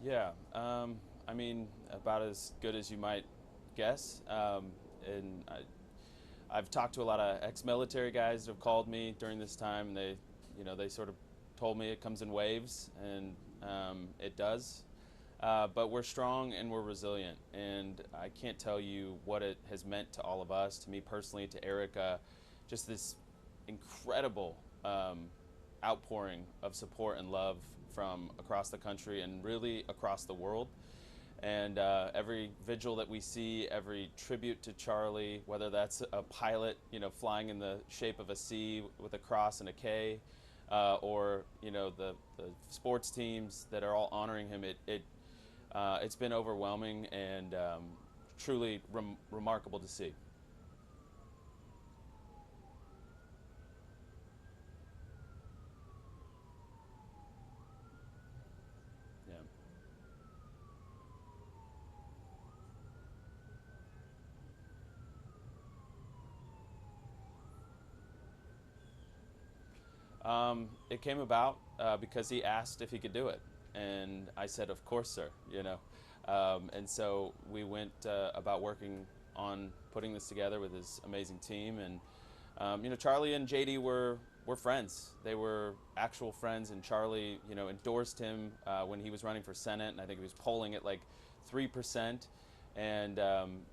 Yeah, I mean, about as good as you might guess. And I've talked to a lot of ex-military guys that have called me during this time, and they sort of told me it comes in waves, and it does. But we're strong and we're resilient, and I can't tell you what it has meant to all of us, to me personally, to Erica, just this incredible outpouring of support and love from across the country and really across the world. And every vigil that we see, every tribute to Charlie, whether that's a pilot, flying in the shape of a C with a cross and a K, or the sports teams that are all honoring him, it's been overwhelming and truly remarkable to see. Yeah. It came about because he asked if he could do it, and I said, "Of course, sir." And so we went about working on putting this together with his amazing team, and Charlie and JD were friends. They were actual friends, and Charlie, endorsed him when he was running for Senate, and I think he was polling at like 3%. And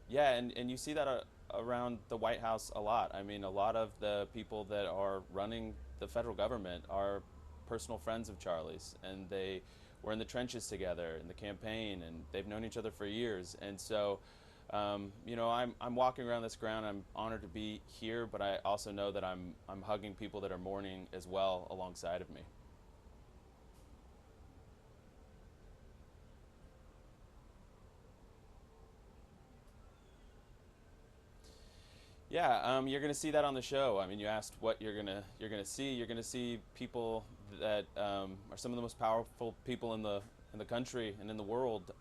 yeah, and you see that around the White House a lot. I mean, a lot of the people that are running the federal government are personal friends of Charlie's, and they were in the trenches together in the campaign, and they've known each other for years. And so, I'm walking around this ground. I'm honored to be here, but I also know that I'm hugging people that are mourning as well alongside of me. Yeah, you're gonna see that on the show. I mean, you asked what you're gonna see. You're gonna see people that are some of the most powerful people in the country and in the world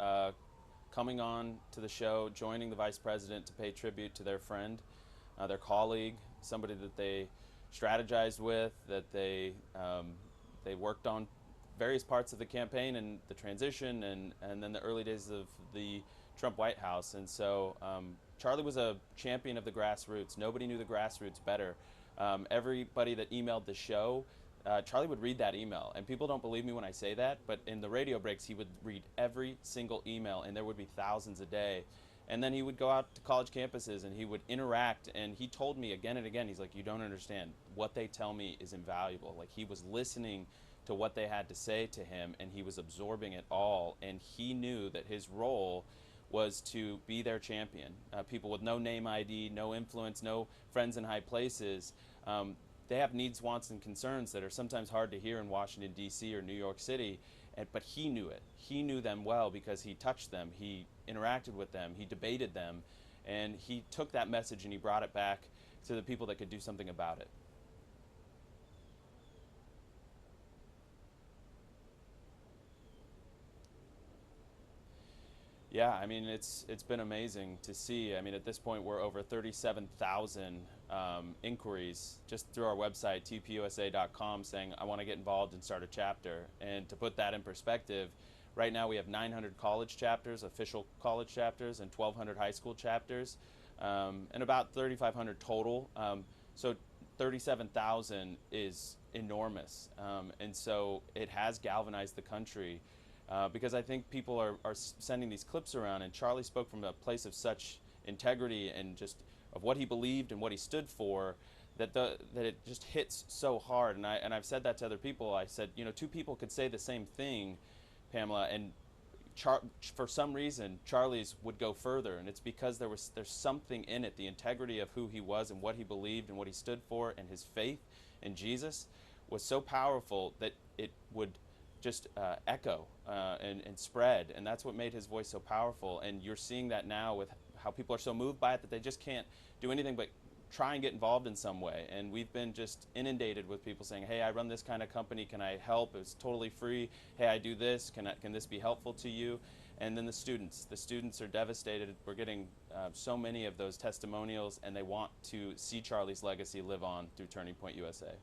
coming on to the show, joining the vice president to pay tribute to their friend, their colleague, somebody that they strategized with, that they worked on various parts of the campaign and the transition, and then the early days of the Trump White House. And so Charlie was a champion of the grassroots. Nobody knew the grassroots better. Everybody that emailed the show, Charlie would read that email. And people don't believe me when I say that, but in the radio breaks, he would read every single email, and there would be thousands a day. And then he would go out to college campuses and he would interact. And he told me again and again, he's like, "You don't understand. What they tell me is invaluable." Like, he was listening to what they had to say to him, and he was absorbing it all. And he knew that his role was to be their champion. People with no name ID, no influence, no friends in high places, they have needs, wants, and concerns that are sometimes hard to hear in Washington, D.C. or New York City. But he knew it. He knew them well because he touched them, he interacted with them, he debated them, and he took that message and he brought it back to the people that could do something about it. Yeah, I mean, it's been amazing to see. I mean, at this point, we're over 37,000 inquiries just through our website, tpusa.com, saying, "I want to get involved and start a chapter." And to put that in perspective, right now we have 900 college chapters, official college chapters, and 1,200 high school chapters, and about 3,500 total. So 37,000 is enormous. And so it has galvanized the country because I think people are sending these clips around, and Charlie spoke from a place of such integrity and just of what he believed and what he stood for, that it just hits so hard. And I've said that to other people. I said, two people could say the same thing, Pamela, and for some reason Charlie's would go further, and it's because there's something in it, the integrity of who he was and what he believed and what he stood for, and his faith in Jesus was so powerful that it would just echo and spread, and that's what made his voice so powerful. And you're seeing that now with how people are so moved by it that they just can't do anything but try and get involved in some way. And we've been just inundated with people saying, "Hey, I run this kind of company. Can I help? It's totally free. Hey, I do this. Can this be helpful to you?" And then the students are devastated. We're getting so many of those testimonials, and they want to see Charlie's legacy live on through Turning Point USA.